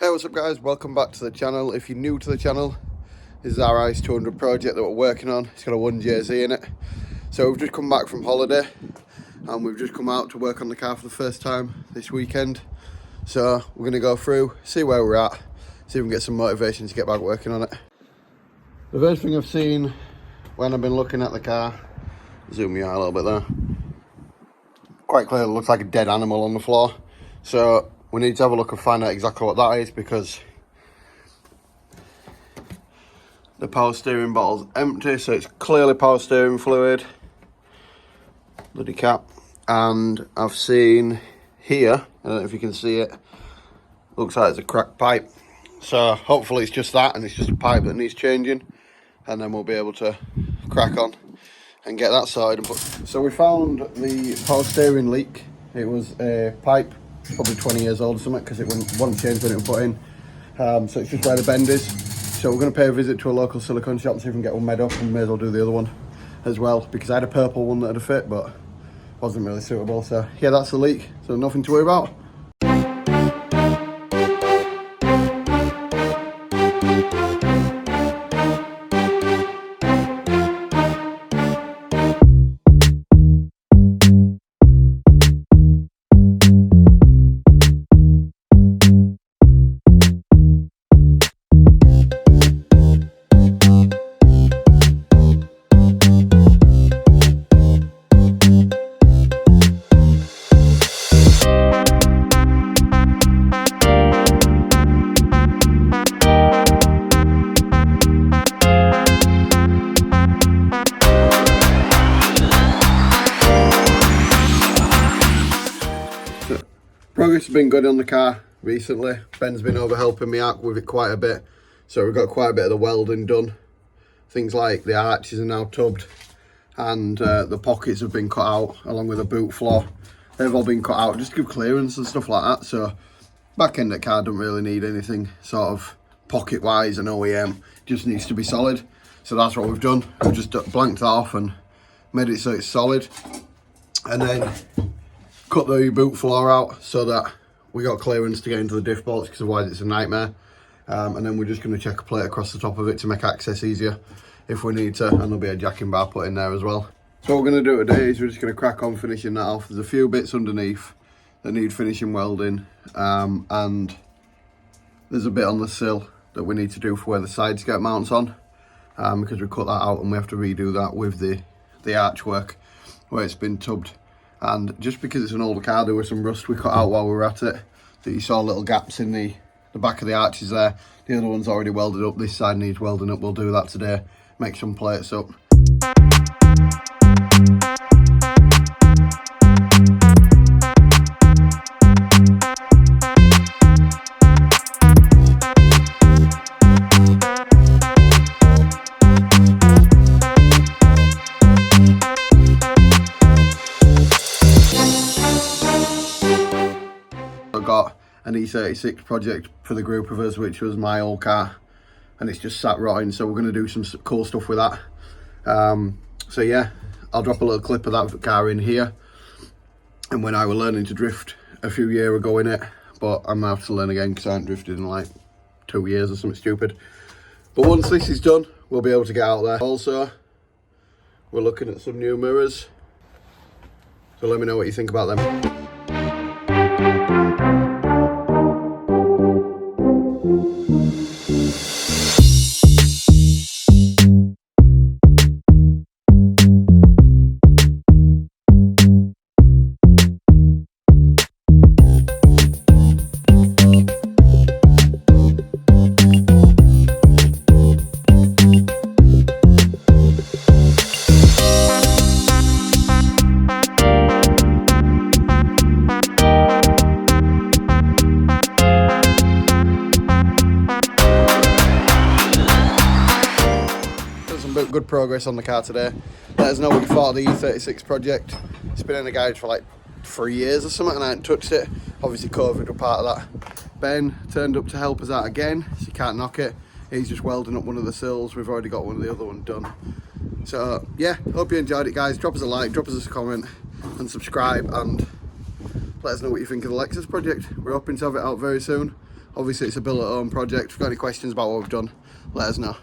Hey, what's up guys, welcome back to the channel. If you're new to the channel, this is our is200 project that we're working on. It's got a 1JZ in it. So we've just come back from holiday and we've just come out to work on the car for the first time this weekend. So we're going to go through, see where we're at, see if we can get some motivation to get back working on it. The first thing I've seen when I've been looking at the car, zoom you out a little bit there, quite clearly looks like a dead animal on the floor. So we need to have a look and find out exactly what that is, because the power steering bottle's empty, so it's clearly power steering fluid, bloody cap. And I've seen here, I don't know if you can see it, looks like it's a cracked pipe. So hopefully it's just that, and it's just a pipe that needs changing, and then we'll be able to crack on and get that sorted. So we found the power steering leak. It was a pipe, probably 20 years old or something, because it wasn't changed when it was put in. So it's just where the bend is. So we're going to pay a visit to a local silicone shop and see if we can get one made up, and may as well do the other one as well, because I had a purple one that had a fit but wasn't really suitable. So yeah, that's the leak, so nothing to worry about. Progress has been good on the car recently. Ben's been over helping me out with it quite a bit, so we've got quite a bit of the welding done. Things like the arches are now tubbed, and the pockets have been cut out along with the boot floor. They've all been cut out just to give clearance and stuff like that. So back end of the car don't really need anything sort of pocket wise and OEM, just needs to be solid. So that's what we've done. We've just blanked that off and made it so it's solid, and then cut the boot floor out so that we got clearance to get into the diff bolts, because otherwise it's a nightmare. And then we're just going to check a plate across the top of it to make access easier if we need to, and there'll be a jacking bar put in there as well. So what we're going to do today is we're just going to crack on finishing that off. There's a few bits underneath that need finishing welding, and there's a bit on the sill that we need to do for where the side skirt mounts on, because we cut that out and we have to redo that with the archwork where it's been tubbed. And just because it's an older car, there was some rust we cut out while we were at it, that you saw little gaps in the back of the arches there. The other one's already welded up. This side needs welding up. We'll do that today, make some plates up. Got an E36 project for the group of us, which was my old car, and it's just sat rotting, so we're going to do some cool stuff with that. So yeah, I'll drop a little clip of that car in here, and when I was learning to drift a few years ago in it, but I'm going to have to learn again because I haven't drifted in like 2 years or something stupid. But once this is done, we'll be able to get out there. Also, we're looking at some new mirrors, so let me know what you think about them. Good progress on the car today. Let us know what you thought of the E36 project. It's been in the garage for like 3 years or something, and I haven't touched it. Obviously COVID were part of that. Ben turned up to help us out again, so you can't knock it. He's just welding up one of the sills. We've already got one of the other one done. So yeah, hope you enjoyed it guys. Drop us a like, drop us a comment and subscribe, and let us know what you think of the Lexus project. We're hoping to have it out very soon. Obviously it's a build at home project. If you've got any questions about what we've done, let us know.